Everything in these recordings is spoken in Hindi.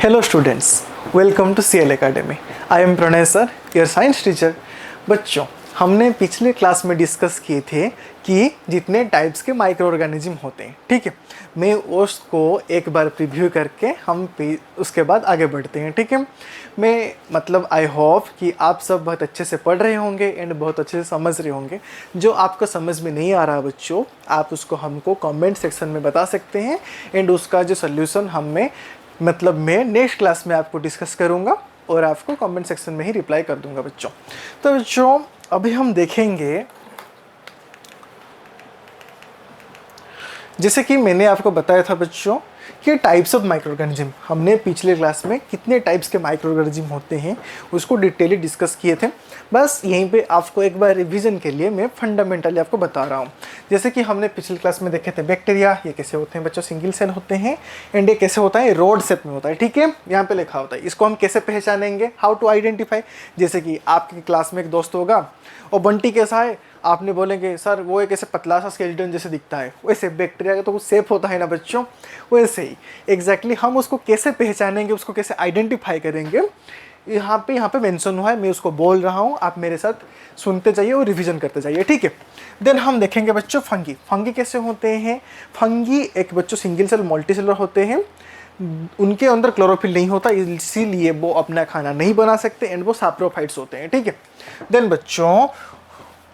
Hello students, welcome to CL Academy. I am Pranay sir, your science teacher. बच्चों, हमने पिछले क्लास में डिस्कस किए थे कि जितने टाइप्स के माइक्रो ऑर्गेनिज्म होते हैं, ठीक है। मैं उसको एक बार प्रीव्यू करके हम उसके बाद आगे बढ़ते हैं, ठीक है। मैं आई होप कि आप सब बहुत अच्छे से पढ़ रहे होंगे एंड बहुत अच्छे से समझ रहे होंगे। जो आपको समझ में नहीं आ रहा बच्चों, आप उसको हमको कमेंट सेक्शन में बता सकते हैं एंड उसका जो सोल्यूशन मैं नेक्स्ट क्लास में आपको डिस्कस करूंगा और आपको कमेंट सेक्शन में ही रिप्लाई कर दूंगा बच्चों। तो बच्चों अभी हम देखेंगे, जैसे कि मैंने आपको बताया था बच्चों कि टाइप्स ऑफ माइक्रो ऑर्गेनिज्म, हमने पिछले क्लास में कितने टाइप्स के माइक्रो ऑर्गेनिज्म होते हैं उसको डिटेली डिस्कस किए थे। बस यहीं पे आपको एक बार रिवीजन के लिए मैं फंडामेंटली आपको बता रहा हूँ। जैसे कि हमने पिछले क्लास में देखे थे बैक्टीरिया, ये कैसे होते हैं बच्चों, सिंगल सेल होते हैं एंड ये कैसे होता है, रोड शेप में होता है, ठीक है। यहाँ पे लिखा होता है, इसको हम कैसे पहचानेंगे, हाउ टू आइडेंटिफाई। जैसे कि आपकी क्लास में एक दोस्त होगा और बंटी कैसा है, आपने बोलेंगे सर वो एक ऐसे पतला सा स्केलेटन जैसे दिखता है, वैसे बैक्टीरिया का तो कुछ शेप होता है ना बच्चों, वैसे ही एग्जैक्टली हम उसको कैसे पहचानेंगे, उसको कैसे आइडेंटिफाई करेंगे, यहाँ पे मेंशन हुआ है, मैं उसको बोल रहा हूँ, आप मेरे साथ सुनते जाइए और रिवीजन करते जाइए, ठीक है। देन हम देखेंगे बच्चों फंगी। फंगी कैसे होते हैं, फंगी एक बच्चों सिंगल सेल मल्टी सेलर होते हैं, उनके अंदर क्लोरोफिल नहीं होता, इसीलिए वो अपना खाना नहीं बना सकते एंड वो सैप्रोफाइट्स होते हैं, ठीक है। देन बच्चों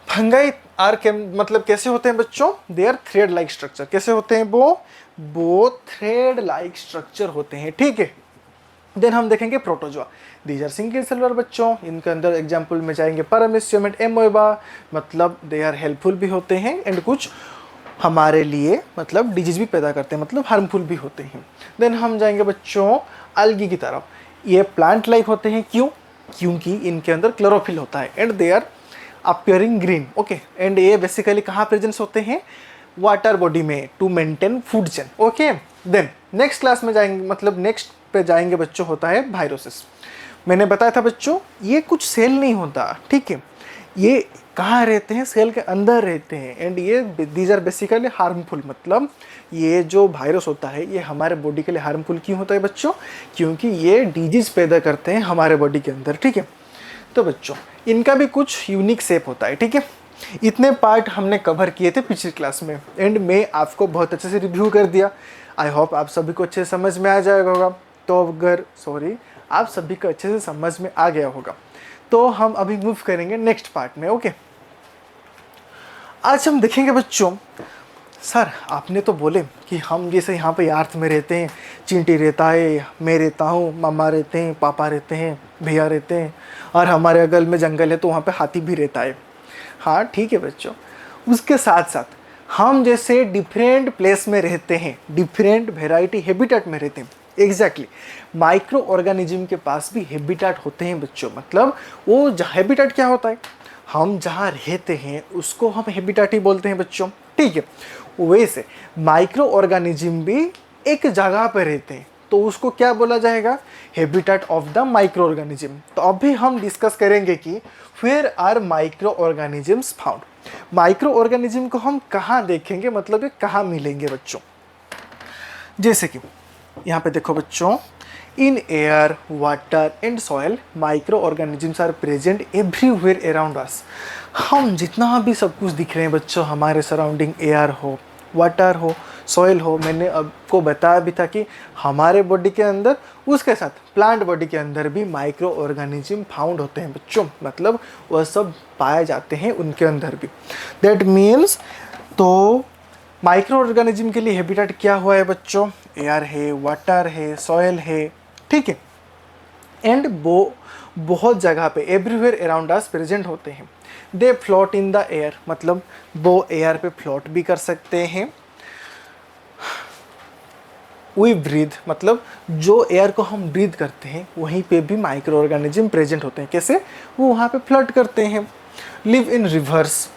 फंगाई आर कैसे होते हैं बच्चों, they are thread like structure. कैसे होते हैं वो थ्रेड लाइक स्ट्रक्चर होते हैं, ठीक है। देन हम देखेंगे protozoa, these are single cellular बच्चों, इनके अंदर एग्जाम्पल में जाएंगे paramecium and amoeba, they are helpful भी होते हैं एंड कुछ हमारे लिए डिजीज भी पैदा करते हैं, हार्मफुल भी होते हैं। देन हम जाएंगे बच्चों अलगी की तरफ, ये प्लांट लाइक होते हैं, क्योंकि इनके अंदर क्लोरोफिल होता है and they are appearing green, okay. And ये बेसिकली कहाँ प्रेजेंस होते हैं, वाटर बॉडी में, to maintain food chain, okay. Then next class में जाएंगे, नेक्स्ट पे जाएंगे बच्चों, होता है वायरसेस। मैंने बताया था बच्चों ये कुछ सेल नहीं होता, ठीक है, ये कहाँ रहते हैं, सेल के अंदर रहते हैं एंड ये दीज आर बेसिकली हार्मफुल। ये जो वायरस होता है ये हमारे बॉडी के लिए हार्मफुल क्यों होता है बच्चों, क्योंकि ये डिजीज पैदा करते हैं हमारे बॉडी के अंदर, ठीक है। तो बच्चों इनका भी कुछ यूनिक शेप होता है, ठीक है। इतने पार्ट हमने कवर किए थे पिछली क्लास में एंड मैं आपको बहुत अच्छे से रिव्यू कर दिया। आई होप आप सभी को अच्छे से समझ में आ जाएगा होगा। तो अगर आप सभी को अच्छे से समझ में आ गया होगा तो हम अभी मूव करेंगे नेक्स्ट पार्ट में, ओके। आज हम देखेंगे बच्चों, सर आपने तो बोले कि हम जैसे यहाँ पे अर्थ में रहते हैं, चिंटी रहता है, मैं रहता हूँ, मामा रहते हैं, पापा रहते हैं, भैया रहते हैं और हमारे अगल में जंगल है तो वहाँ पे हाथी भी रहता है। हाँ ठीक है बच्चों, उसके साथ साथ हम जैसे डिफरेंट प्लेस में रहते हैं, डिफरेंट वेराइटी हैबिटेट में रहते हैं, एग्जैक्टली माइक्रो ऑर्गेनिज्म के पास भी हैबिटेट होते हैं बच्चों। वो हैबिटेट क्या होता है, हम जहाँ रहते हैं उसको हम हैबिटेट ही बोलते हैं बच्चों, ठीक है। वैसे माइक्रो ऑर्गेनिज्म भी एक जगह पर रहते हैं तो उसको क्या बोला जाएगा, habitat of the micro organism. तो अभी हम डिस्कस करेंगे कि where are micro organisms found. Micro organism को हम कहाँ देखेंगे, ये कहाँ मिलेंगे बच्चों। जैसे कि यहाँ पे देखो बच्चों, in air, water and soil micro organisms are present everywhere around us. हम जितना भी सब कुछ दिख रहे हैं बच्चों हमारे सराउंडिंग, एयर हो, वाटर हो, सॉइल हो, मैंने आपको बताया भी था कि हमारे बॉडी के अंदर, उसके साथ प्लांट बॉडी के अंदर भी माइक्रो ऑर्गेनिज्म फाउंड होते हैं बच्चों, वह सब पाए जाते हैं उनके अंदर भी। दैट मीन्स तो माइक्रो ऑर्गेनिज्म के लिए हैबिटेट क्या हुआ है बच्चों, एयर है, वाटर है, सॉइल है, ठीक है। एंड वो बहुत जगह पे एवरीवेयर अराउंड अस प्रेजेंट होते हैं। दे फ्लोट इन द एयर, वो एयर पे फ्लोट भी कर सकते हैं। वी ब्रीथ, जो एयर को हम ब्रीथ करते हैं वहीं पे भी माइक्रो ऑर्गेनिज्म प्रेजेंट होते हैं। कैसे, वो वहाँ पे फ्लोट करते हैं। Live in reverse,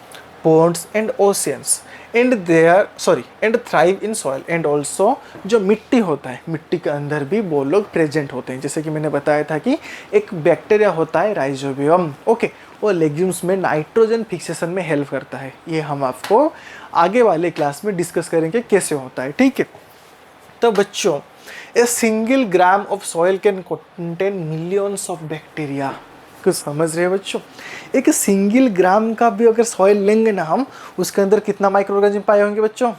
ponds and oceans and thrive in soil and also जो मिट्टी होता है, मिट्टी के अंदर भी वो लोग प्रेजेंट होते हैं। जैसे कि मैंने बताया था कि एक बैक्टीरिया होता है राइजोबियम, ओके, वो लेग्यूम्स में नाइट्रोजन फिक्सेशन में हेल्प करता है। ये हम आपको आगे वाले क्लास में डिस्कस करेंगे कैसे होता है, ठीक है। तो बच्चों a single gram of soil can contain millions of bacteria. कुछ समझ रहे हैं बच्चों? एक सिंगल ग्राम का भी अगर सॉइल लेंगे ना हम, उसके अंदर कितना माइक्रो ऑर्गेनिज्म पाए होंगे बच्चों?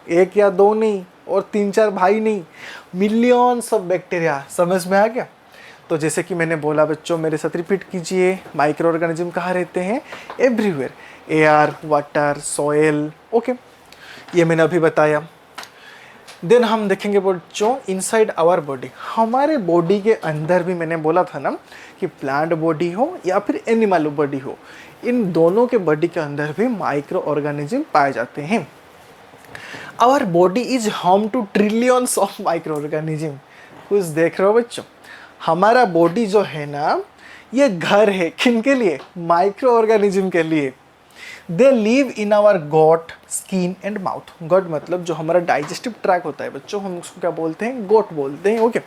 एक या दो नहीं और तीन चार भाई नहीं, मिलियंस ऑफ बैक्टीरिया। समझ में आ गया? तो जैसे कि मैंने बोला बच्चों, मेरे साथ रिपीट कीजिए, माइक्रो ऑर्गेनिज्म कहाँ रहते हैं? Everywhere, air, water, soil. Okay, ये मैंने अभी बताया। देन हम देखेंगे बच्चों इनसाइड आवर बॉडी, हमारे बॉडी के अंदर भी मैंने बोला था ना कि प्लांट बॉडी हो या फिर एनिमल बॉडी हो, इन दोनों के बॉडी के अंदर भी माइक्रो ऑर्गेनिज्म पाए जाते हैं। Our body is home to trillions of micro organism. कुछ देख रहे हो बच्चों? हमारा बॉडी जो है ना, ये घर है किनके लिए? माइक्रो ऑर्गेनिज्म के लिए। They live in our gut, skin and mouth. Gut मतलब जो हमारा डाइजेस्टिव ट्रैक होता है बच्चों, हम उसको क्या बोलते हैं? गोट बोलते हैं। ओके,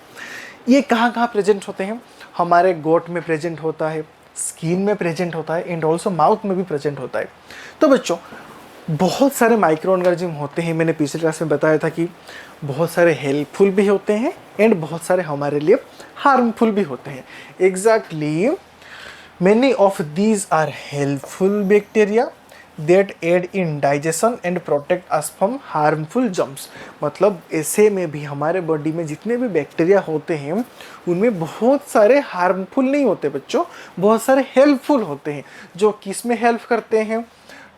ये कहाँ कहाँ प्रेजेंट होते हैं? हमारे गोट में प्रेजेंट होता है, स्किन में प्रेजेंट होता है एंड ऑल्सो माउथ में भी प्रेजेंट होता है। तो बच्चों बहुत सारे माइक्रो ऑर्गेनिज्म होते हैं। मैंने पिछले क्लास में बताया था कि बहुत सारे हेल्पफुल भी होते हैं एंड बहुत सारे हमारे लिए हार्मफुल भी होते हैं। Exactly many of these are helpful bacteria that aid in digestion and protect us from harmful germs। मतलब ऐसे में भी हमारे बॉडी में जितने भी बैक्टीरिया होते हैं उनमें बहुत सारे हार्मफुल नहीं होते बच्चों, बहुत सारे हेल्पफुल होते हैं। जो किस में हेल्प करते हैं?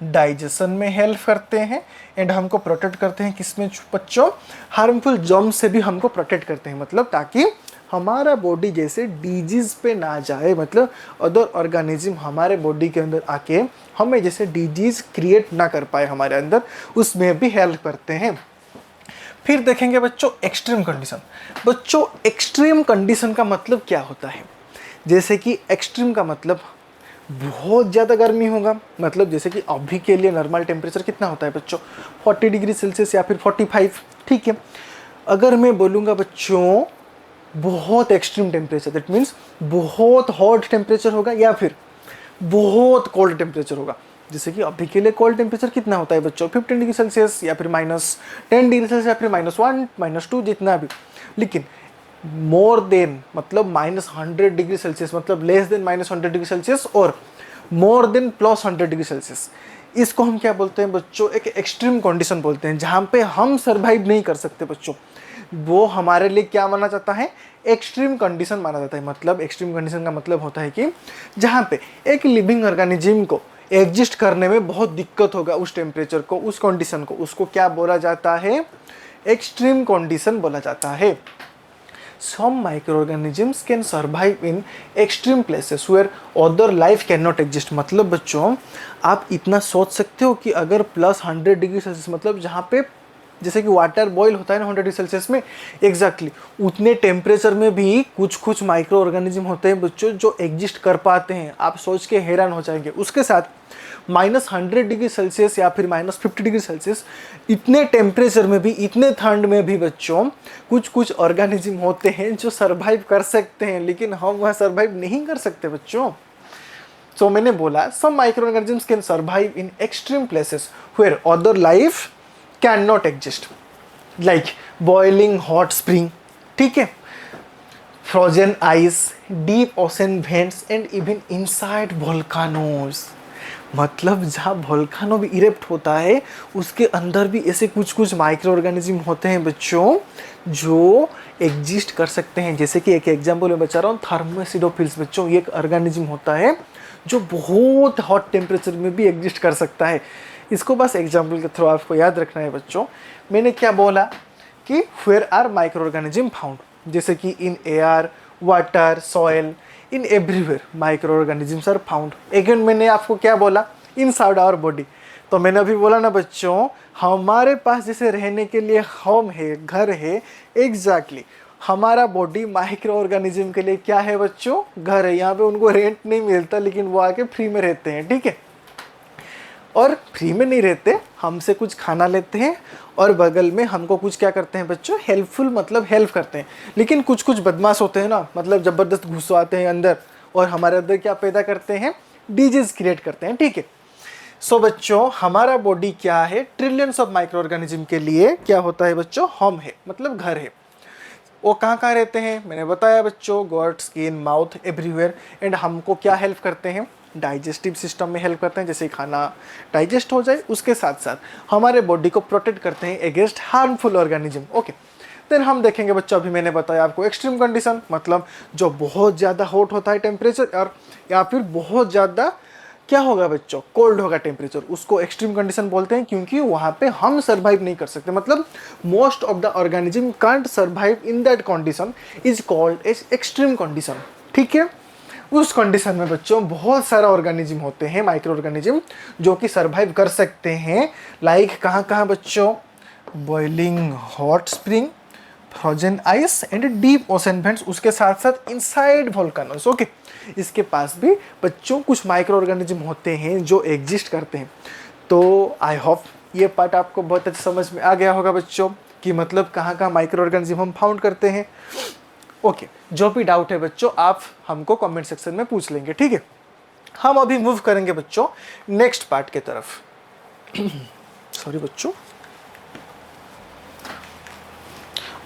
डाइजेशन में हेल्प करते हैं एंड हमको प्रोटेक्ट करते हैं किस में बच्चों? हार्मफुल जर्म से भी हमको प्रोटेक्ट करते हैं, मतलब ताकि हमारा बॉडी जैसे डिजीज पे ना जाए, मतलब अदर ऑर्गेनिज्म हमारे बॉडी के अंदर आके हमें जैसे डिजीज क्रिएट ना कर पाए हमारे अंदर, उसमें भी हेल्प करते हैं। फिर देखेंगे बच्चों एक्सट्रीम कंडीशन। बच्चों एक्सट्रीम कंडीशन का मतलब क्या होता है? जैसे कि एक्सट्रीम का मतलब बहुत ज़्यादा गर्मी होगा, मतलब जैसे कि अभी के लिए नॉर्मल टेम्परेचर कितना होता है बच्चों? 40 डिग्री सेल्सियस या फिर 45, ठीक है। अगर मैं बोलूँगा बच्चों बहुत एक्सट्रीम टेम्परेचर, दैट मीन्स बहुत हॉट टेम्परेचर होगा या फिर बहुत कोल्ड टेम्परेचर होगा। जैसे कि अभी के लिए कोल्ड टेम्परेचर कितना होता है बच्चों? 15 डिग्री सेल्सियस या फिर -10 डिग्री सेल्सियस या फिर -1, -2 जितना भी। लेकिन मोर देन मतलब -100 डिग्री सेल्सियस, मतलब लेस देन -100 डिग्री सेल्सियस और मोर देन +100 डिग्री सेल्सियस, इसको हम क्या बोलते हैं बच्चों? एक एक्सट्रीम कंडीशन बोलते हैं, जहाँ पे हम सर्वाइव नहीं कर सकते बच्चों। वो हमारे लिए क्या माना जाता है? एक्सट्रीम कंडीशन माना जाता है। मतलब एक्सट्रीम कंडीशन का मतलब होता है कि जहाँ पे एक लिविंग ऑर्गेनिज्म को एग्जिस्ट करने में बहुत दिक्कत होगा, उस टेम्परेचर को, उस कंडीशन को, उसको क्या बोला जाता है? एक्सट्रीम कंडीशन बोला जाता है। Some microorganisms can survive in extreme places where other life cannot exist। मतलब बच्चों आप इतना सोच सकते हो कि अगर +100 डिग्री सेल्सियस, मतलब जहाँ पे जैसे कि वाटर बॉईल होता है ना 100 डिग्री सेल्सियस में, एग्जैक्टली उतने टेम्परेचर में भी कुछ कुछ माइक्रो ऑर्गेनिज्म होते हैं बच्चों जो एग्जिस्ट कर पाते हैं। आप सोच के हैरान हो जाएंगे। उसके साथ -100 डिग्री सेल्सियस या फिर -50 डिग्री सेल्सियस, इतने टेम्परेचर में भी, इतने ठंड में भी बच्चों कुछ कुछ ऑर्गेनिज्म होते हैं जो सर्वाइव कर सकते हैं, लेकिन हम वह सर्वाइव नहीं कर सकते बच्चों। सो मैंने बोला some micro organisms can survive in extreme places where other life can not exist, like boiling hot spring, ठीक है, frozen ice, deep ocean vents and even inside volcanoes. मतलब जहाँ वोल्केनो भी इरेप्ट होता है उसके अंदर भी ऐसे कुछ कुछ माइक्रो ऑर्गेनिज्म होते हैं बच्चों जो एग्जिस्ट कर सकते हैं। जैसे कि एक एग्जांपल मैं बता रहा हूँ, थर्मोसिडोफिल्स बच्चों, ये एक ऑर्गेनिज्म होता है जो बहुत हॉट टेम्परेचर में भी एग्जिस्ट कर सकता है। इसको बस एग्जाम्पल के थ्रू आपको याद रखना है बच्चों। मैंने क्या बोला कि where are micro organism found, जैसे कि in air, water, soil, in everywhere micro organisms are found. Again मैंने आपको क्या बोला? Inside our body. तो मैंने अभी बोला ना बच्चों, हमारे पास जैसे रहने के लिए होम है, घर है, एग्जैक्टली हमारा बॉडी माइक्रो ऑर्गेनिज्म के लिए क्या है बच्चों? घर है। यहाँ पे उनको रेंट नहीं मिलता, लेकिन वो आके फ्री में रहते हैं, ठीक है। और फ्री में नहीं रहते, हमसे कुछ खाना लेते हैं और बगल में हमको कुछ क्या करते हैं बच्चों? हेल्पफुल, मतलब हेल्प करते हैं। लेकिन कुछ कुछ बदमाश होते हैं ना, मतलब ज़बरदस्त घुसवाते हैं अंदर और हमारे अंदर क्या पैदा करते हैं? डिजीज क्रिएट करते हैं, ठीक है। सो बच्चों हमारा बॉडी क्या है? ट्रिलियंस ऑफ माइक्रो ऑर्गेनिज्म के लिए क्या होता है बच्चों? होम है, मतलब घर है। वो कहाँ कहाँ रहते हैं मैंने बताया बच्चों, got, skin, mouth, everywhere. And हमको क्या हेल्प करते हैं, डाइजेस्टिव सिस्टम में हेल्प करते हैं, जैसे खाना डाइजेस्ट हो जाए, उसके साथ साथ हमारे बॉडी को प्रोटेक्ट करते हैं against harmful organism. Okay, then हम देखेंगे बच्चों, अभी मैंने बताया आपको एक्सट्रीम कंडीशन, मतलब जो बहुत ज़्यादा हॉट होता है टेम्परेचर, और या फिर बहुत ज़्यादा क्या होगा बच्चों, कोल्ड होगा टेम्परेचर, उसको एक्सट्रीम कंडीशन बोलते हैं, क्योंकि वहाँ पे हम सर्वाइव नहीं कर सकते, मतलब most of the organism can't survive in that condition, is called as extreme condition. ठीक है, उस कंडीशन में बच्चों बहुत सारा ऑर्गेनिज्म होते हैं, माइक्रो ऑर्गेनिज्म, जो कि सर्वाइव कर सकते हैं। लाइक कहाँ कहाँ बच्चों, boiling hot spring, frozen ice and deep ocean vents, उसके साथ साथ इनसाइड वोल्केनोस। ओके, इसके पास भी बच्चों कुछ माइक्रो ऑर्गेनिज्म होते हैं जो एग्जिस्ट करते हैं। तो आई होप ये पार्ट आपको बहुत अच्छे समझ में आ गया होगा बच्चों, कि मतलब कहाँ कहाँ माइक्रो ऑर्गेनिज्म हम फाउंड करते हैं। ओके, जो भी डाउट है बच्चों आप हमको कमेंट सेक्शन में पूछ लेंगे। ठीक है, हम अभी मूव करेंगे बच्चों नेक्स्ट पार्ट के तरफ। सॉरी बच्चों।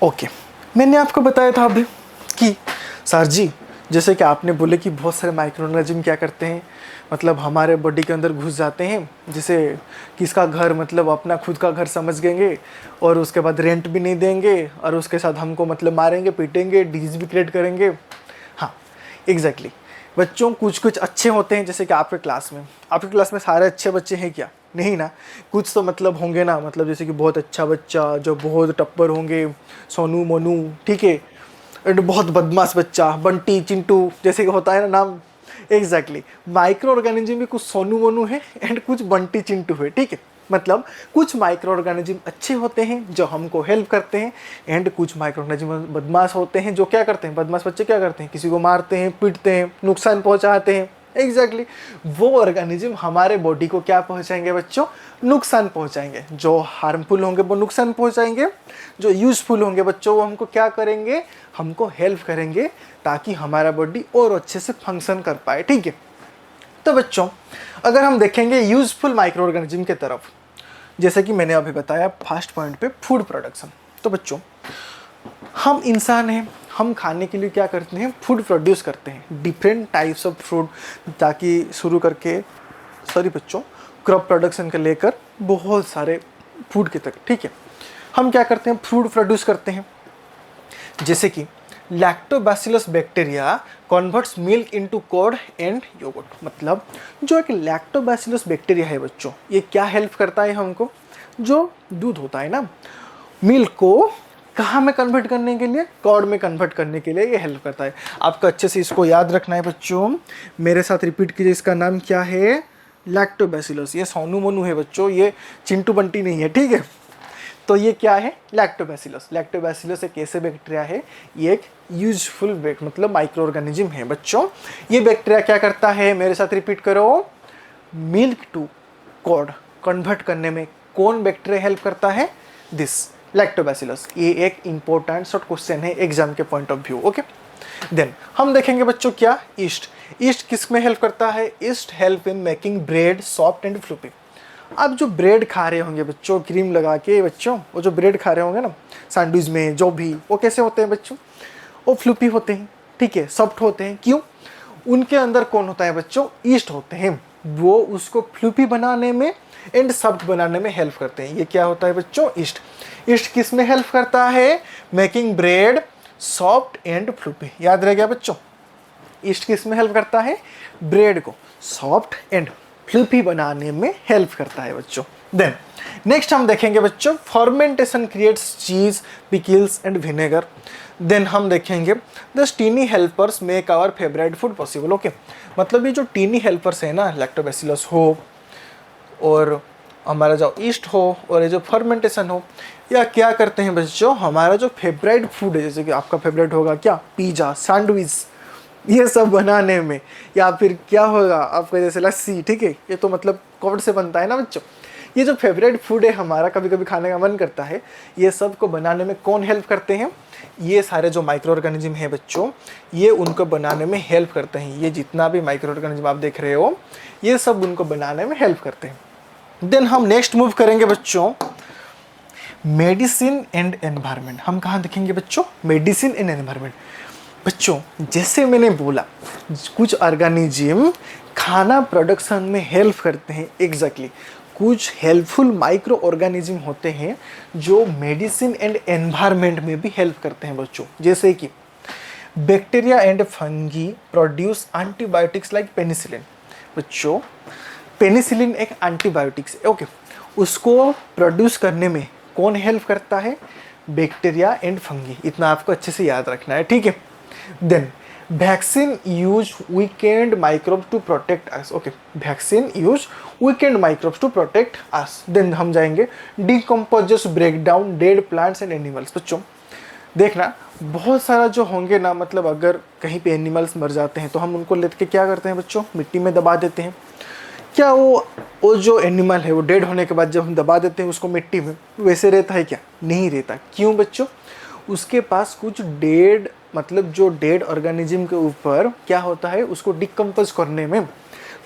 ओके, मैंने आपको बताया था अभी कि सर जी, जैसे कि आपने बोले कि बहुत सारे माइक्रो ऑर्गेनिज्म क्या करते हैं, मतलब हमारे बॉडी के अंदर घुस जाते हैं, जैसे किसका घर मतलब अपना खुद का घर समझ लेंगे, और उसके बाद रेंट भी नहीं देंगे, और उसके साथ हमको मतलब मारेंगे, पीटेंगे, डिजीज भी क्रिएट करेंगे। हाँ एग्जैक्टली बच्चों, कुछ कुछ अच्छे होते हैं, जैसे कि आपके क्लास में सारे अच्छे बच्चे हैं क्या, नहीं ना, कुछ तो मतलब होंगे ना, मतलब जैसे कि बहुत अच्छा बच्चा जो बहुत टप्पर होंगे, सोनू मोनू, ठीक है, एंड बहुत बदमाश बच्चा, बंटी चिंटू, जैसे कि होता है ना नाम। एग्जैक्टली माइक्रो ऑर्गेनिज्म भी कुछ सोनू मोनू है एंड कुछ बंटी चिंटू है। ठीक है, मतलब कुछ माइक्रो ऑर्गेनिज्म अच्छे होते हैं जो हमको हेल्प करते हैं, एंड कुछ माइक्रो ऑर्गेनिज्म बदमाश होते हैं जो क्या करते हैं, बदमाश बच्चे क्या करते हैं, किसी को मारते हैं, पीटते हैं, नुकसान पहुंचाते हैं। एग्जैक्टली वो ऑर्गेनिज्म हमारे बॉडी को क्या पहुंचाएंगे बच्चों, नुकसान पहुंचाएंगे। जो हार्मफुल होंगे वो नुकसान पहुंचाएंगे, जो यूजफुल होंगे बच्चों वो हमको क्या करेंगे, हमको हेल्प करेंगे, ताकि हमारा बॉडी और अच्छे से फंक्शन कर पाए। ठीक है, तो बच्चों अगर हम देखेंगे यूजफुल माइक्रो ऑर्गेनिज्म के तरफ, जैसे कि मैंने अभी बताया फर्स्ट पॉइंट पे फूड प्रोडक्शन। तो बच्चों हम इंसान हैं, हम खाने के लिए क्या करते हैं, फूड प्रोड्यूस करते हैं, डिफरेंट टाइप्स ऑफ फूड, ताकि शुरू करके सॉरी बच्चों क्रॉप प्रोडक्शन के लेकर बहुत सारे फूड के तक। ठीक है, हम क्या करते हैं, फूड प्रोड्यूस करते हैं, जैसे कि lactobacillus bacteria converts milk into curd and yogurt. मतलब जो एक लैक्टोबैसिलस बैक्टीरिया है बच्चों, ये क्या हेल्प करता है हमको, जो दूध होता है ना, मिल्क को कहाँ में कन्वर्ट करने के लिए, कर्ड में कन्वर्ट करने के लिए ये हेल्प करता है। आपको अच्छे से इसको याद रखना है बच्चों, मेरे साथ रिपीट कीजिए, इसका नाम क्या है, लैक्टोबैसिलस। ये सोनू मोनू है बच्चों, ये चिंटू बंटी नहीं है। ठीक है, तो ये क्या है, लैक्टोबैसिलस। लैक्टोबैसिलस एक ऐसे बैक्टीरिया है, ये एक यूजफुल मतलब माइक्रो ऑर्गेनिज्म है बच्चों। ये बैक्टीरिया क्या करता है, मेरे साथ रिपीट करो, मिल्क टू कर्ड कन्वर्ट करने में कौन बैक्टीरिया हेल्प करता है, दिस लैक्टोबैसिलस। ये एक इंपॉर्टेंट शॉर्ट क्वेश्चन है एग्जाम के point of view. Okay, then हम देखेंगे बच्चों क्या, ईस्ट। ईस्ट किस में हेल्प करता है, yeast help in making bread soft and fluffy. आप जो ब्रेड खा रहे होंगे बच्चों क्रीम लगा के, बच्चों वो जो ब्रेड खा रहे होंगे ना सैंडविच में, जो भी, वो कैसे होते हैं बच्चों, वो फ्लूपी होते हैं। ठीक है, सॉफ्ट होते हैं, क्यों, उनके अंदर कौन होता है बच्चों, ईस्ट होते हैं, वो उसको फ्लूपी बनाने में एंड सॉफ्ट बनाने में हेल्प करते हैं। ये क्या होता है बच्चों, ईस्ट। ईस्ट किस में हेल्प करता है, मेकिंग ब्रेड सॉफ्ट एंड फ्लूपी। याद रह गया बच्चों, ईस्ट किस में हेल्प करता है, ब्रेड को सॉफ्ट एंड फ्लूफी बनाने में हेल्प करता है बच्चों। देन नेक्स्ट हम देखेंगे बच्चों, fermentation creates cheese, pickles and vinegar. Then हम देखेंगे the tiny helpers make our favourite food possible. Okay, मतलब ये जो टीनी हेल्पर्स है ना, लैक्टोबैसिलस हो और हमारा जो ईस्ट हो और ये जो फर्मेंटेशन हो, या क्या करते हैं बच्चों, हमारा जो फेवरेट फूड है, जैसे कि आपका फेवरेट होगा क्या, पिज़्ज़ा, सैंडविच, ये सब बनाने में, या फिर क्या होगा आपका जैसे लस्सी। ठीक है, ये तो मतलब कर्ड से बनता है ना बच्चों। ये जो फेवरेट फूड है हमारा, कभी कभी खाने का मन करता है, ये सब को बनाने में कौन हेल्प करते हैं, ये सारे जो माइक्रो ऑर्गेनिज्म है बच्चों, ये उनको बनाने में हेल्प करते हैं। ये जितना भी माइक्रो ऑर्गेनिज्म आप देख रहे हो, ये सब उनको बनाने में हेल्प करते हैं। देन हम नेक्स्ट मूव करेंगे बच्चों, मेडिसिन एंड एनवायरनमेंट, हम कहाँ देखेंगे बच्चों? Medicine and environment. बच्चों जैसे मैंने बोला कुछ ऑर्गेनिज्म खाना प्रोडक्शन में हेल्प करते हैं, एग्जैक्टली कुछ हेल्पफुल माइक्रो ऑर्गेनिज्म होते हैं जो मेडिसिन एंड एनवायरनमेंट में भी हेल्प करते हैं बच्चों। जैसे कि bacteria and fungi produce antibiotics like penicillin. बच्चों पेनिसिलिन एक एंटीबायोटिक्स है, ओके, उसको प्रोड्यूस करने में कौन हेल्प करता है? Bacteria and fungi. इतना आपको अच्छे से याद रखना है, ठीक है। Then vaccine use weakened microbe to protect us, okay, vaccine use weakened microbes to protect us. Then हम जाएंगे decomposers break down dead plants and animals. बच्चों देखना बहुत सारा जो होंगे ना, मतलब अगर कहीं पे एनिमल्स मर जाते हैं तो हम उनको लेके क्या करते हैं बच्चों? मिट्टी में दबा देते हैं। क्या वो जो एनिमल है वो डेड होने के बाद जब हम दबा देते हैं उसको मिट्टी में, वैसे रहता है क्या? नहीं रहता। क्यों बच्चों? उसके पास कुछ डेड, मतलब जो डेड ऑर्गेनिज्म के ऊपर क्या होता है, उसको डिकम्पोज करने में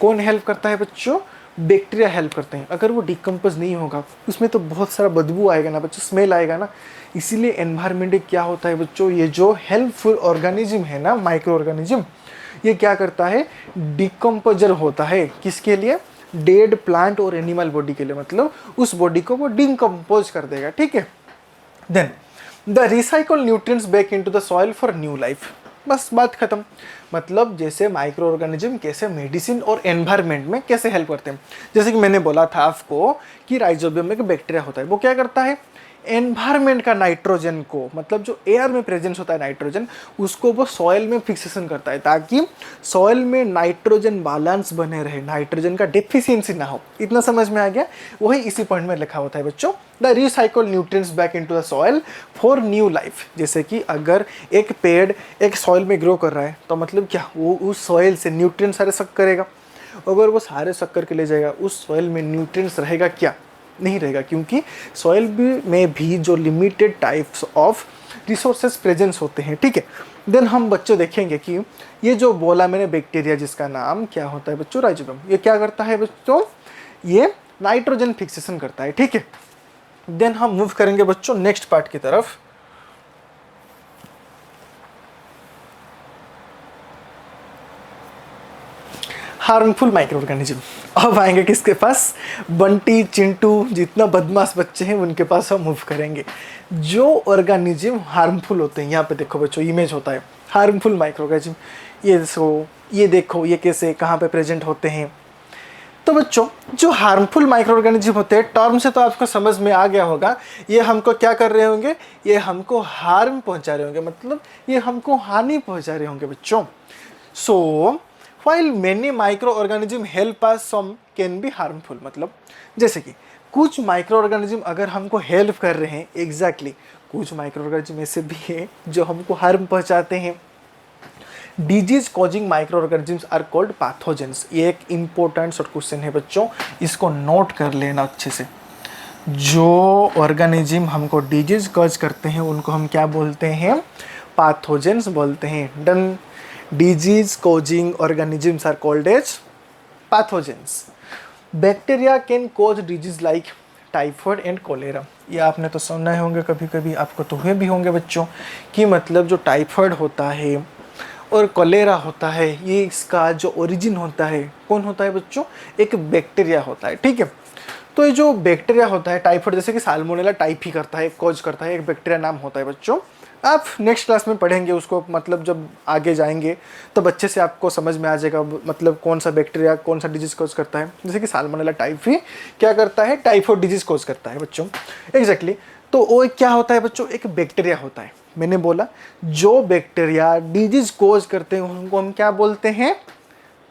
कौन हेल्प करता है बच्चों? बैक्टीरिया हेल्प करते हैं। अगर वो डिकम्पोज नहीं होगा उसमें तो बहुत सारा बदबू आएगा ना बच्चों, स्मेल आएगा ना। इसीलिए एनवायरनमेंट क्या होता है बच्चों, ये जो हेल्पफुल ऑर्गेनिज्म है ना, माइक्रो ऑर्गेनिज्म, ये क्या करता है? डिकम्पोजर होता है। किसके लिए? डेड प्लांट और एनिमल बॉडी के लिए, मतलब उस बॉडी को वो डिकम्पोज कर देगा, ठीक है। Then the recycle nutrients back into the soil for new life. बस बात खत्म। मतलब जैसे माइक्रो ऑर्गेनिज्म कैसे मेडिसिन और एनवायरनमेंट में कैसे हेल्प करते हैं। जैसे कि मैंने बोला था आपको कि राइजोबियम में एक बैक्टीरिया होता है, वो क्या करता है? एनवायरनमेंट का नाइट्रोजन को, मतलब जो एयर में प्रेजेंस होता है नाइट्रोजन, उसको वो सॉइल में फिक्सेशन करता है ताकि सॉइल में नाइट्रोजन बैलेंस बने रहे, नाइट्रोजन का डेफिशिएंसी ना हो। इतना समझ में आ गया? वही इसी पॉइंट में लिखा होता है बच्चों, the recycle nutrients back into the soil for new life. जैसे कि अगर एक पेड़ एक सॉइल में ग्रो कर रहा है तो मतलब क्या, वो उस सॉइल से न्यूट्रिएंट्स सारे सक करेगा। अगर वो सारे सक करके ले जाएगा, उस सॉइल में न्यूट्रिएंट्स रहेगा क्या? नहीं रहेगा, क्योंकि सॉइल में भी जो limited types of resources presence होते हैं, ठीक है। देन हम बच्चों देखेंगे कि ये जो बोला मैंने बैक्टीरिया, जिसका नाम क्या होता है बच्चों? राइजोबियम, ये क्या करता है बच्चों? ये नाइट्रोजन फिक्सेशन करता है, ठीक है। देन हम मूव करेंगे बच्चों नेक्स्ट पार्ट की तरफ। Harmful micro organism. अब आएंगे किसके पास? बंटी चिंटू, जितना बदमाश बच्चे हैं उनके पास हम मूव करेंगे। जो ऑर्गेनिज्म हार्मफुल होते हैं, यहाँ पे देखो बच्चों इमेज होता है हार्मफुल माइक्रो ऑर्गेनिज्म। ये देखो ये कैसे कहाँ पे प्रेजेंट होते हैं। तो बच्चों जो हार्मफुल माइक्रो ऑर्गेनिज्म होते हैं, टर्म से तो आपको समझ में आ गया होगा, ये हमको क्या कर रहे होंगे? ये हमको हार्म पहुंचा रहे होंगे, मतलब ये हमको हानि पहुंचा रहे होंगे बच्चों। सो while many microorganism help us, some can be harmful। मतलब जैसे कि कुछ माइक्रो ऑर्गेनिज्म अगर हमको हेल्प कर रहे हैं, एग्जैक्टली कुछ माइक्रो ऑर्गेनिज्म ऐसे भी हैं जो हमको हार्म पहुंचाते हैं। Disease causing micro organisms are called pathogens. ये एक इंपॉर्टेंट शॉर्ट क्वेश्चन है बच्चों, इसको नोट कर लेना अच्छे से। जो ऑर्गेनिज्म हमको डिजीज कॉज करते हैं उनको हम क्या बोलते हैं? पैथोजेंस बोलते हैं। Done. Disease causing organisms are called as pathogens. Bacteria can cause disease like typhoid and cholera. ये आपने तो सुना ही होंगे, कभी कभी आपको तो हुए भी होंगे बच्चों, कि मतलब जो टाइफाइड होता है और कोलेरा होता है, ये इसका जो ओरिजिन होता है कौन होता है बच्चों? एक बैक्टीरिया होता है, ठीक है। तो ये जो बैक्टीरिया होता है टाइफाइड, जैसे कि साल्मोनेला टाइप ही करता है, कॉज करता है, एक बैक्टीरिया नाम होता है बच्चों। आप नेक्स्ट क्लास में पढ़ेंगे उसको, मतलब जब आगे जाएंगे तो बच्चे से आपको समझ में आ जाएगा मतलब कौन सा बैक्टीरिया कौन सा डिजीज कॉज करता है। जैसे कि साल्मोनेला टाइप ही क्या करता है? टाइफाइड डिजीज कॉज करता है बच्चों, एग्जैक्टली। तो वो क्या होता है बच्चों? एक बैक्टीरिया होता है। मैंने बोला जो बैक्टीरिया डिजीज कॉज करते हैं उनको हम क्या बोलते हैं?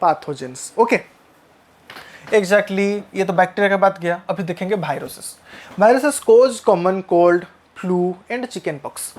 Pathogens, okay, exactly. ये तो बैक्टीरिया का बात गया। अभी देखेंगे viruses. Viruses cause common cold, flu and chicken pox.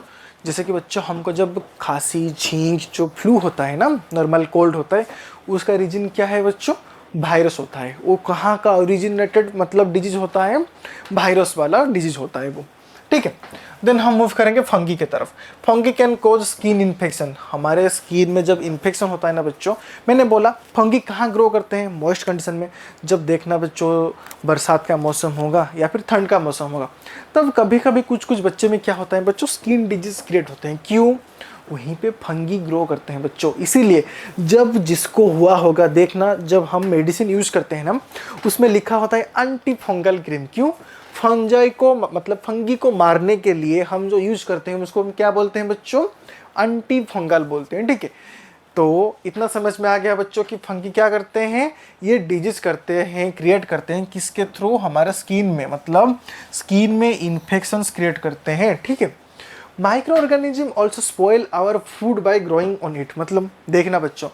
जैसे कि बच्चों हमको जब खांसी छींक जो फ्लू होता है ना, नॉर्मल कोल्ड होता है, उसका रीजन क्या है बच्चों? वायरस होता है। वो कहाँ का ओरिजिनेटेड मतलब डिजीज होता है? वायरस वाला डिजीज होता है वो, ठीक है। देन हम मूव करेंगे फंगी की तरफ। Fungi can cause skin infection. हमारे स्किन में जब इन्फेक्शन होता है ना बच्चों, मैंने बोला फंगी कहाँ ग्रो करते हैं, मॉइस्ट कंडीशन में। जब देखना बच्चों बरसात का मौसम होगा या फिर ठंड का मौसम होगा, तब कभी कभी कुछ कुछ बच्चे में क्या होता है बच्चों, स्किन डिजीज क्रिएट होते हैं। क्यों? वहीं पे फंगी ग्रो करते हैं बच्चों। इसीलिए जब जिसको हुआ होगा देखना, जब हम मेडिसिन यूज करते हैं ना, उसमें लिखा होता है एंटी फंगल क्रीम। क्यों? फंजाई को मतलब फंगी को मारने के लिए हम जो यूज करते हैं उसको हम क्या बोलते हैं बच्चों, एंटी फंगल बोलते हैं। ठीक है, तो इतना समझ में आ गया बच्चों कि फंगी क्या करते हैं, ये डिजीज करते हैं, क्रिएट करते हैं किसके थ्रू, हमारे स्किन में, मतलब स्किन में इन्फेक्शंस क्रिएट करते हैं। ठीक है, micro organism also spoil our food by growing on it. मतलब देखना बच्चों,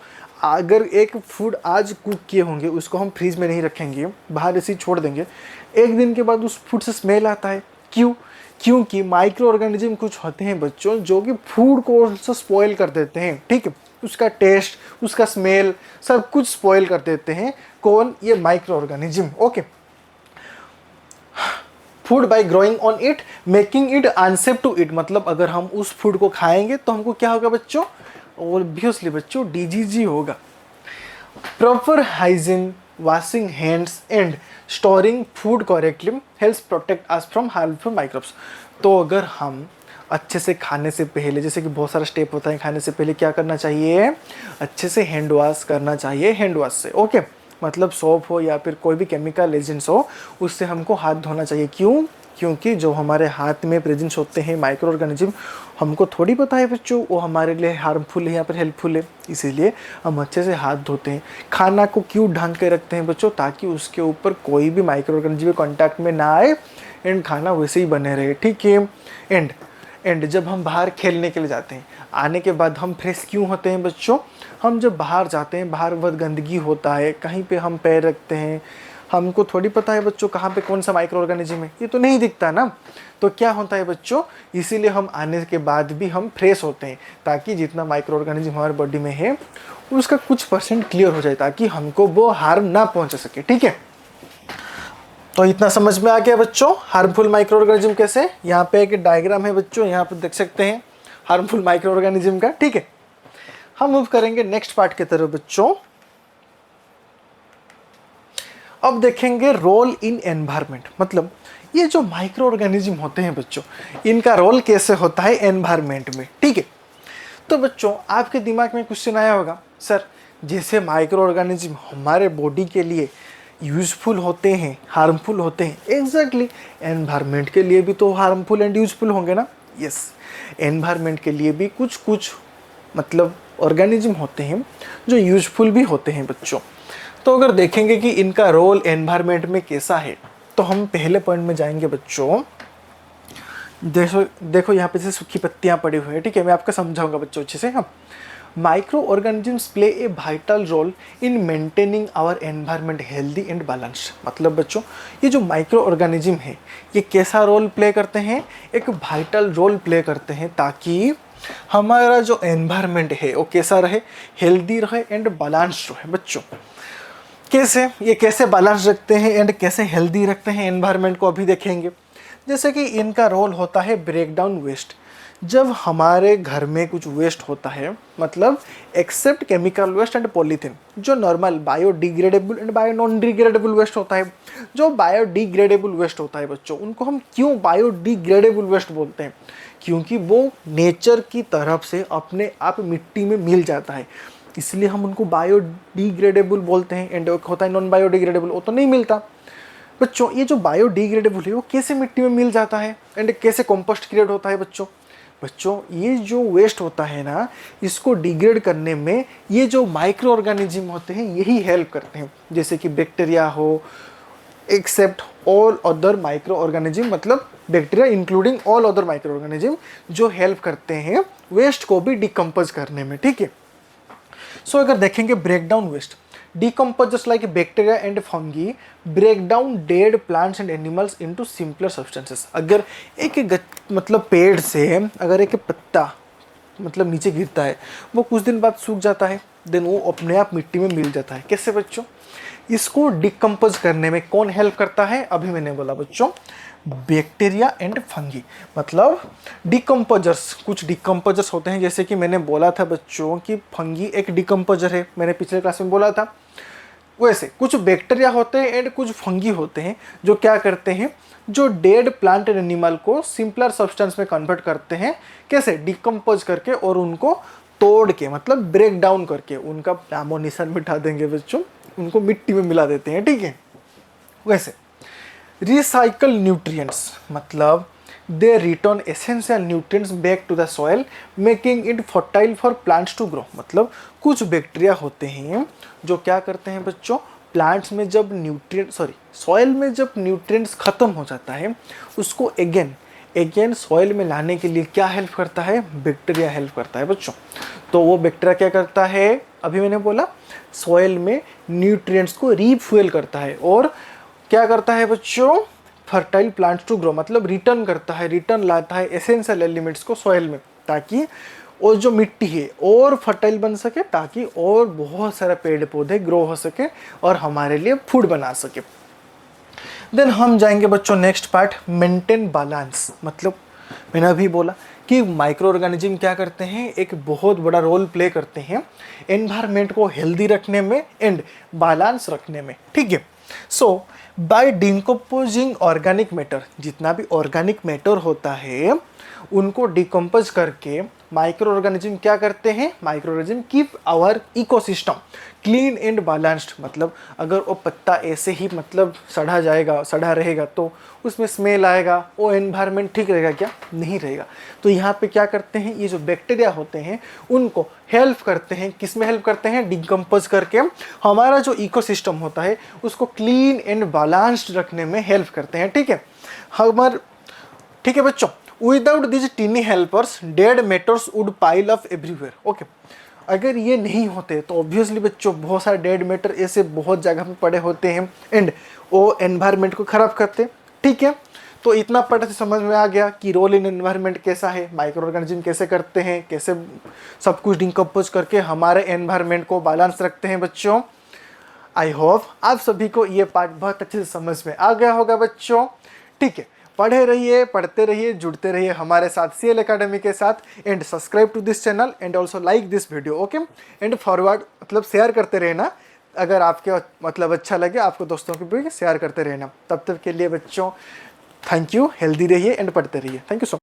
अगर एक फूड आज कुक किए होंगे उसको हम फ्रीज में नहीं रखेंगे, बाहर ऐसे ही छोड़ देंगे, एक दिन के बाद उस फूड से स्मेल आता है। क्यों? क्योंकि माइक्रो ऑर्गेनिज्म कुछ होते हैं बच्चों जो कि फूड को ऑल्सो स्पॉइल कर देते हैं। ठीक है, उसका टेस्ट, उसका स्मेल, सब कुछ स्पॉइल कर देते हैं। कौन? ये micro organism. Okay, food by growing on it making it unsafe to eat. मतलब अगर हम उस फूड को खाएंगे तो हमको क्या होगा बच्चों, ऑब्वियसली बच्चों डिजीज होगा। Proper hygiene, washing hands and storing food correctly helps protect us from harmful microbes. तो अगर हम अच्छे से खाने से पहले, जैसे कि बहुत सारा स्टेप होता है खाने से पहले, क्या करना चाहिए, अच्छे से हैंड वॉश करना चाहिए, हैंड वॉश से। ओके, मतलब सोप हो या फिर कोई भी केमिकल एजेंट्स हो, उससे हमको हाथ धोना चाहिए। क्यों? क्योंकि जो हमारे हाथ में प्रेजेंस होते हैं माइक्रो ऑर्गेनिज्म, हमको थोड़ी पता है बच्चों वो हमारे लिए हार्मफुल है या फिर हेल्पफुल है, इसीलिए हम अच्छे से हाथ धोते हैं। खाना को क्यों ढक के रखते हैं बच्चों, ताकि उसके ऊपर कोई भी माइक्रो ऑर्गेनिज्म कांटेक्ट में ना आए एंड खाना वैसे ही बने रहे। ठीक है, एंड जब हम बाहर खेलने के लिए जाते हैं, आने के बाद हम फ्रेश क्यों होते हैं बच्चों, हम जब बाहर जाते हैं, बाहर बहुत गंदगी होता है, कहीं पे हम पैर रखते हैं, हमको थोड़ी पता है बच्चों कहाँ पे कौन सा माइक्रो ऑर्गेनिज्म है, ये तो नहीं दिखता ना। तो क्या होता है बच्चों, इसीलिए हम आने के बाद भी हम फ्रेश होते हैं, ताकि जितना माइक्रो ऑर्गेनिज्म हमारे बॉडी में है उसका कुछ % क्लियर हो जाए, ताकि हमको वो हार्म ना पहुँचा सके। ठीक है, तो इतना समझ में आ गया बच्चों हार्मफुल माइक्रो ऑर्गेनिज्म कैसे। यहाँ पे एक डायग्राम है बच्चों, यहाँ पे देख सकते हैं हार्मफुल माइक्रो ऑर्गेनिज्म का। ठीक है, हम मूव करेंगे नेक्स्ट पार्ट की तरफ बच्चों। अब देखेंगे रोल इन एनवायरनमेंट। मतलब ये जो माइक्रो ऑर्गेनिज्म होते हैं बच्चों, इनका रोल कैसे होता है एनवायरनमेंट में। ठीक है, तो बच्चों आपके दिमाग में क्वेश्चन आया होगा, सर जैसे माइक्रो ऑर्गेनिज्म हमारे बॉडी के लिए यूजफुल होते हैं, हार्मफुल होते हैं, एग्जैक्टली एनवायरनमेंट के लिए भी तो हार्मफुल एंड यूजफुल होंगे ना। यस, एनवायरनमेंट के लिए भी कुछ कुछ मतलब ऑर्गेनिज्म होते हैं जो यूजफुल भी होते हैं बच्चों। तो अगर देखेंगे कि इनका रोल एनवायरनमेंट में कैसा है, तो हम पहले पॉइंट में जाएंगे बच्चों। देखो यहाँ पे जैसे सूखी पत्तियाँ पड़ी हुई है। ठीक है, मैं आपको समझाऊंगा बच्चों अच्छे से। हाँ, micro organisms play a vital role in maintaining our environment healthy and balanced. मतलब बच्चों ये जो माइक्रो ऑर्गेनिज्म है ये कैसा रोल प्ले करते हैं, एक वाइटल रोल प्ले करते हैं, ताकि हमारा जो एनवायरनमेंट है वो कैसा रहे, हेल्दी रहे एंड बैलेंस्ड रहे। बच्चों कैसे, ये कैसे बैलेंस रखते हैं एंड कैसे हेल्दी रखते हैं एनवायरनमेंट को अभी देखेंगे। जैसे कि इनका रोल होता है ब्रेक डाउन वेस्ट। जब हमारे घर में कुछ वेस्ट होता है, मतलब except chemical waste and polythene, जो normal biodegradable and bio non degradable waste होता है, जो बायोडिग्रेडेबल वेस्ट होता है बच्चों, उनको हम क्यों बायोडिग्रेडेबल वेस्ट बोलते हैं, क्योंकि वो नेचर की तरफ से अपने आप मिट्टी में मिल जाता है, इसलिए हम उनको बायोडिग्रेडेबल बोलते हैं। एंड होता है नॉन बायोडिग्रेडेबल, वो तो नहीं मिलता। बच्चों ये जो बायोडिग्रेडेबल है वो कैसे मिट्टी में मिल जाता है एंड कैसे कंपोस्ट क्रिएट होता है बच्चों ये जो वेस्ट होता है ना, इसको डिग्रेड करने में ये जो माइक्रो ऑर्गेनिज्म होते हैं यही हेल्प करते हैं। जैसे कि बैक्टीरिया हो, except all other micro organism, मतलब bacteria including all other micro organism, जो हेल्प करते हैं वेस्ट को भी डिकम्पोज करने में। ठीक है, सो अगर देखेंगे break down waste, decomposers like bacteria and fungi break down dead plants and animals into simpler substances। अगर एक मतलब पेड़ से अगर एक पत्ता मतलब नीचे गिरता है, वो कुछ दिन बाद सूख जाता है, देन वो अपने आप मिट्टी में मिल जाता है। कैसे बच्चों? इसको डिकम्पोज करने में कौन हेल्प करता है? अभी मैंने बोला बच्चों, बैक्टीरिया एंड फंगी। मतलब डिकम्पोजर्स, कुछ डिकम्पोजर्स होते हैं, जैसे कि मैंने बोला था बच्चों कि फंगी एक डिकम्पोजर है, मैंने पिछले क्लास में बोला था। वैसे कुछ बैक्टीरिया होते हैं एंड कुछ फंगी होते हैं जो क्या करते हैं, जो डेड प्लांट एंड एनिमल को सिंपलर सब्सटेंस में कन्वर्ट करते हैं। कैसे? डिकम्पोज करके और उनको तोड़ के, मतलब ब्रेक डाउन करके, उनका नामो निशान मिटा देंगे बच्चों, उनको मिट्टी में मिला देते हैं। ठीक है। वैसे रिसाइकल न्यूट्रिएंट्स, मतलब they return essential nutrients back to the soil making it fertile for plants to grow. मतलब कुछ बैक्टीरिया होते हैं जो क्या करते हैं बच्चों, प्लांट्स में जब सॉइल में जब न्यूट्रिएंट्स खत्म हो जाता है, उसको अगेन सॉइल में लाने के लिए क्या हेल्प करता है? बैक्टीरिया हेल्प करता है बच्चों। तो वो बैक्टीरिया क्या करता है? अभी मैंने बोला सॉइल में न्यूट्रिएंट्स को रीफ्यूल करता है और क्या करता है बच्चों? फर्टाइल प्लांट्स टू ग्रो, मतलब रिटर्न लाता है एसेंशियल एलिमेंट्स को सॉइल में, ताकि और जो मिट्टी है और फर्टाइल बन सके, ताकि और बहुत सारे पेड़ पौधे ग्रो हो सके और हमारे लिए फूड बना सके। देन हम जाएंगे बच्चों नेक्स्ट पार्ट, मेंटेन बैलेंस। मतलब मैंने अभी बोला कि माइक्रो ऑर्गेनिज्म क्या करते हैं, एक बहुत बड़ा रोल प्ले करते हैं एनवायरनमेंट को हेल्दी रखने में एंड बैलेंस रखने में। ठीक है। सो बाय डिकम्पोजिंग ऑर्गेनिक मैटर, जितना भी ऑर्गेनिक मैटर होता है उनको डिकम्पोज करके माइक्रो ऑर्गेनिज्म क्या करते हैं? Micro organism keep our ecosystem clean and balanced. मतलब अगर वो पत्ता ऐसे ही मतलब सड़ा रहेगा तो उसमें स्मेल आएगा, वो एनवायरनमेंट ठीक रहेगा क्या? नहीं रहेगा। तो यहाँ पे क्या करते हैं, ये जो बैक्टीरिया होते हैं उनको हेल्प करते हैं, किस में हेल्प करते हैं? डिकम्पोज करके हमारा जो इकोसिस्टम होता है उसको क्लीन एंड बैलेंस्ड रखने में हेल्प करते हैं। ठीक है। ठीक है बच्चों, without this tiny helpers dead matters would pile up everywhere. Okay, अगर ये नहीं होते तो ऑब्वियसली बच्चों बहुत सारे डेड मैटर ऐसे बहुत जगह पे पड़े होते हैं एंड वो एनवायरनमेंट को खराब करते। ठीक है। तो इतना पढ़े से समझ में आ गया कि रोल इन एनवायरनमेंट कैसा है, माइक्रो ऑर्गेनिज्म कैसे करते हैं, कैसे सब कुछ डिकम्पोज करके हमारे एनवायरनमेंट को बैलेंस रखते हैं बच्चों। आई होप आप सभी को ये पार्ट बहुत अच्छे से समझ में आ गया होगा बच्चों। ठीक है, पढ़ते रहिए, जुड़ते रहिए हमारे साथ CL एकेडमी के साथ and subscribe to this channel and also like this video. Okay, and forward मतलब शेयर करते रहना, अगर आपके मतलब अच्छा लगे आपको दोस्तों के भी शेयर करते रहना। तब तक के लिए बच्चों थैंक यू, हेल्दी रहिए एंड पढ़ते रहिए। Thank you so much.